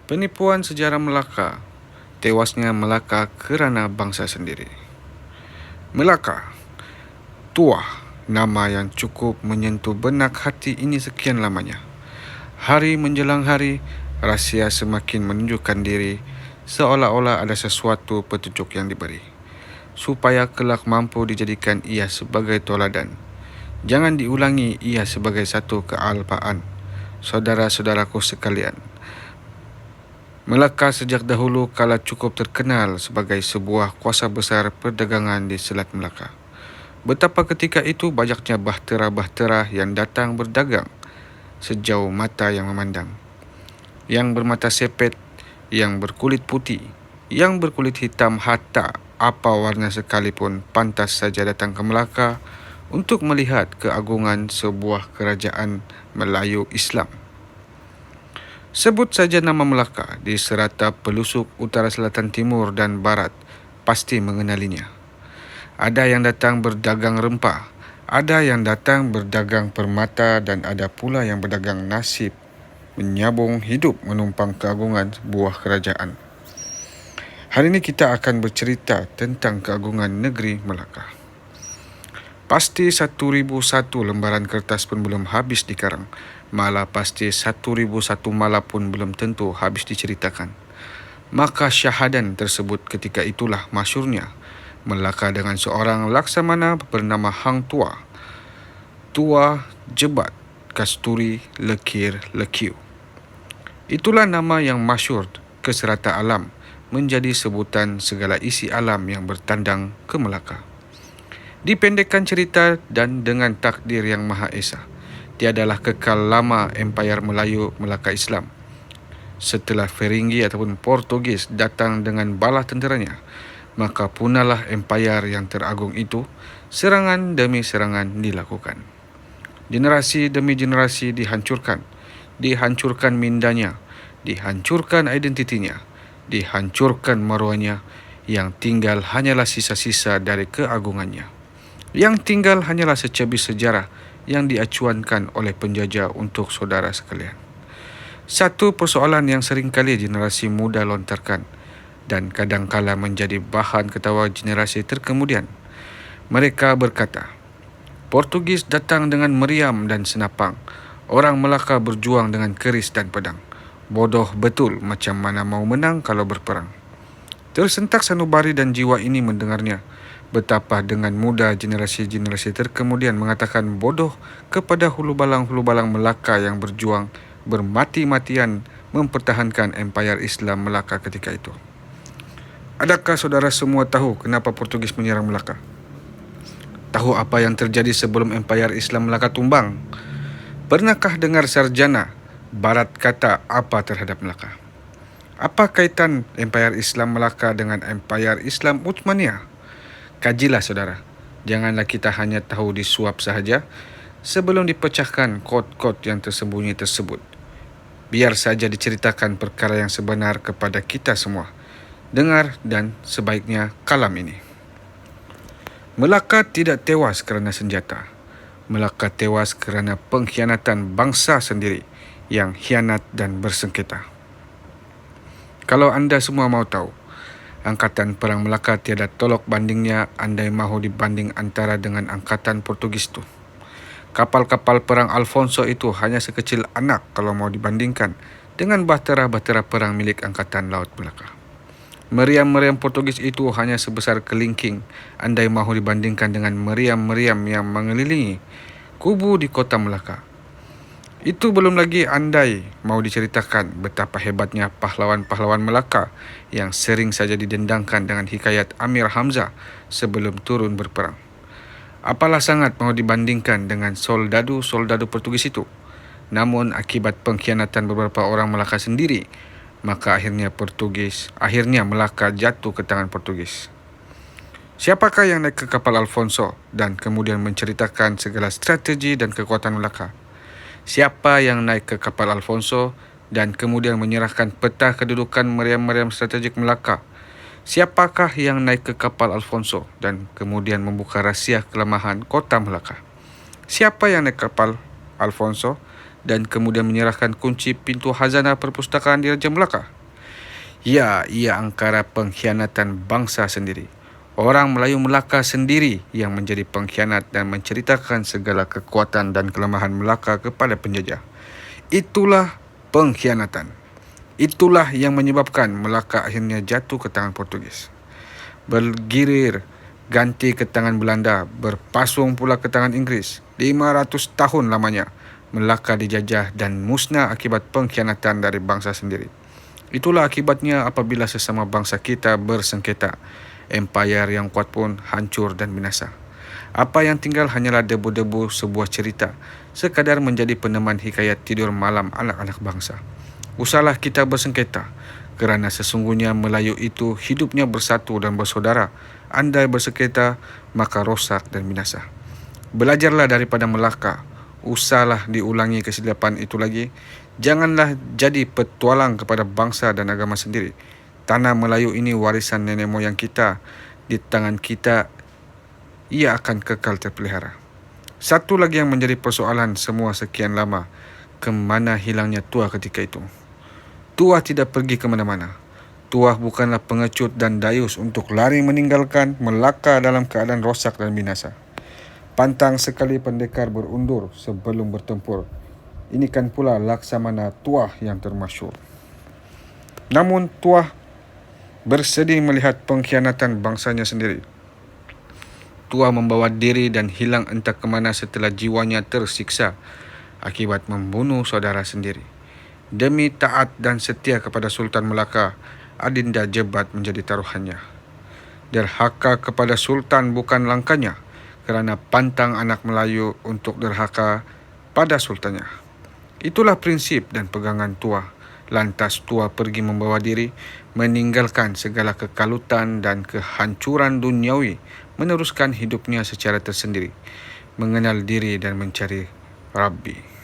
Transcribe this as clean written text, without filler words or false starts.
Penipuan sejarah Melaka, tewasnya Melaka kerana bangsa sendiri. Melaka, Tuah, nama yang cukup menyentuh benak hati ini sekian lamanya. Hari menjelang hari, rahsia semakin menunjukkan diri, seolah-olah ada sesuatu petunjuk yang diberi, supaya kelak mampu dijadikan ia sebagai toladan. Jangan diulangi ia sebagai satu kealpaan. Saudara-saudaraku sekalian, Melaka sejak dahulu kala cukup terkenal sebagai sebuah kuasa besar perdagangan di Selat Melaka. Betapa ketika itu banyaknya bahtera-bahtera yang datang berdagang sejauh mata yang memandang. Yang bermata sepet, yang berkulit putih, yang berkulit hitam, hatta apa warna sekalipun pantas saja datang ke Melaka untuk melihat keagungan sebuah kerajaan Melayu Islam. Sebut saja nama Melaka di serata pelusuk utara, selatan, timur dan barat, pasti mengenalinya. Ada yang datang berdagang rempah, ada yang datang berdagang permata, dan ada pula yang berdagang nasib, menyambung hidup menumpang keagungan sebuah kerajaan. Hari ini kita akan bercerita tentang keagungan negeri Melaka. Pasti 1001 lembaran kertas pun belum habis dikarang. Malah pasti 1001 malah pun belum tentu habis diceritakan. Maka syahadan tersebut ketika itulah masyurnya Melaka dengan seorang laksamana bernama Hang Tuah. Tuah Jebat Kasturi Lekir Lekiu. Itulah nama yang masyur ke serata alam, menjadi sebutan segala isi alam yang bertandang ke Melaka. Dipendekkan cerita dan dengan takdir yang Maha Esa, tiadalah kekal lama Empayar Melayu Melaka Islam. Setelah Feringgi ataupun Portugis datang dengan bala tenteranya, maka punahlah empayar yang teragung itu. Serangan demi serangan dilakukan. Generasi demi generasi dihancurkan. Dihancurkan mindanya, dihancurkan identitinya, dihancurkan maruahnya. Yang tinggal hanyalah sisa-sisa dari keagungannya. Yang tinggal hanyalah secebis sejarah yang diacuankan oleh penjajah untuk saudara sekalian. Satu persoalan yang seringkali generasi muda lontarkan dan kadangkala menjadi bahan ketawa generasi terkemudian. Mereka berkata, Portugis datang dengan meriam dan senapang. Orang Melaka berjuang dengan keris dan pedang. Bodoh betul, macam mana mau menang kalau berperang. Tersentak sanubari dan jiwa ini mendengarnya. Betapa dengan mudah generasi-generasi terkemudian mengatakan bodoh kepada hulu balang Melaka yang berjuang bermati-matian mempertahankan empayar Islam Melaka ketika itu. Adakah saudara semua tahu kenapa Portugis menyerang Melaka? Tahu apa yang terjadi sebelum empayar Islam Melaka tumbang? Pernahkah dengar sarjana Barat kata apa terhadap Melaka? Apa kaitan empayar Islam Melaka dengan empayar Islam Uthmaniyah? Kajilah saudara, janganlah kita hanya tahu disuap sahaja sebelum dipecahkan kod-kod yang tersembunyi tersebut. Biar saja diceritakan perkara yang sebenar kepada kita semua. Dengar dan sebaiknya kalam ini. Melaka tidak tewas kerana senjata. Melaka tewas kerana pengkhianatan bangsa sendiri yang khianat dan bersengketa. Kalau anda semua mau tahu, Angkatan Perang Melaka tiada tolok bandingnya andai mahu dibanding antara dengan Angkatan Portugis itu. Kapal-kapal perang Alfonso itu hanya sekecil anak kalau mau dibandingkan dengan bahtera-bahtera perang milik Angkatan Laut Melaka. Meriam-meriam Portugis itu hanya sebesar kelingking andai mahu dibandingkan dengan meriam-meriam yang mengelilingi kubu di kota Melaka. Itu belum lagi andai mau diceritakan betapa hebatnya pahlawan-pahlawan Melaka yang sering saja didendangkan dengan hikayat Amir Hamzah sebelum turun berperang. Apalah sangat mau dibandingkan dengan soldado-soldado Portugis itu. Namun akibat pengkhianatan beberapa orang Melaka sendiri, maka akhirnya Melaka jatuh ke tangan Portugis. Siapakah yang naik ke kapal Alfonso dan kemudian menceritakan segala strategi dan kekuatan Melaka? Siapa yang naik ke kapal Alfonso dan kemudian menyerahkan peta kedudukan meriam-meriam strategik Melaka? Siapakah yang naik ke kapal Alfonso dan kemudian membuka rahsia kelemahan kota Melaka? Siapa yang naik kapal Alfonso dan kemudian menyerahkan kunci pintu khazanah perpustakaan di Raja Melaka? Ya, ia angkara pengkhianatan bangsa sendiri. Orang Melayu Melaka sendiri yang menjadi pengkhianat dan menceritakan segala kekuatan dan kelemahan Melaka kepada penjajah. Itulah pengkhianatan. Itulah yang menyebabkan Melaka akhirnya jatuh ke tangan Portugis. Bergirir ganti ke tangan Belanda, berpasung pula ke tangan Inggeris. 500 tahun lamanya Melaka dijajah dan musnah akibat pengkhianatan dari bangsa sendiri. Itulah akibatnya apabila sesama bangsa kita bersengketa. Empayar yang kuat pun hancur dan binasa. Apa yang tinggal hanyalah debu-debu sebuah cerita, sekadar menjadi peneman hikayat tidur malam anak-anak bangsa. Usahlah kita bersengketa, kerana sesungguhnya Melayu itu hidupnya bersatu dan bersaudara. Andai bersengketa, maka rosak dan binasa. Belajarlah daripada Melaka. Usahlah diulangi kesilapan itu lagi. Janganlah jadi petualang kepada bangsa dan agama sendiri. Tanah Melayu ini warisan nenek moyang kita. Di tangan kita, ia akan kekal terpelihara. Satu lagi yang menjadi persoalan semua sekian lama, kemana hilangnya Tuah ketika itu? Tuah tidak pergi ke mana-mana. Tuah bukanlah pengecut dan dayus untuk lari meninggalkan Melaka dalam keadaan rosak dan binasa. Pantang sekali pendekar berundur sebelum bertempur. Ini kan pula Laksamana Tuah yang termasyhur. Namun Tuah bersedih melihat pengkhianatan bangsanya sendiri. Tuah membawa diri dan hilang entah ke mana setelah jiwanya tersiksa akibat membunuh saudara sendiri. Demi taat dan setia kepada Sultan Melaka, Adinda Jebat menjadi taruhannya. Derhaka kepada Sultan bukan langkahnya, kerana pantang anak Melayu untuk derhaka pada sultannya. Itulah prinsip dan pegangan Tuah. Lantas Tuah pergi membawa diri, meninggalkan segala kekalutan dan kehancuran duniawi, meneruskan hidupnya secara tersendiri, mengenal diri dan mencari Rabbi.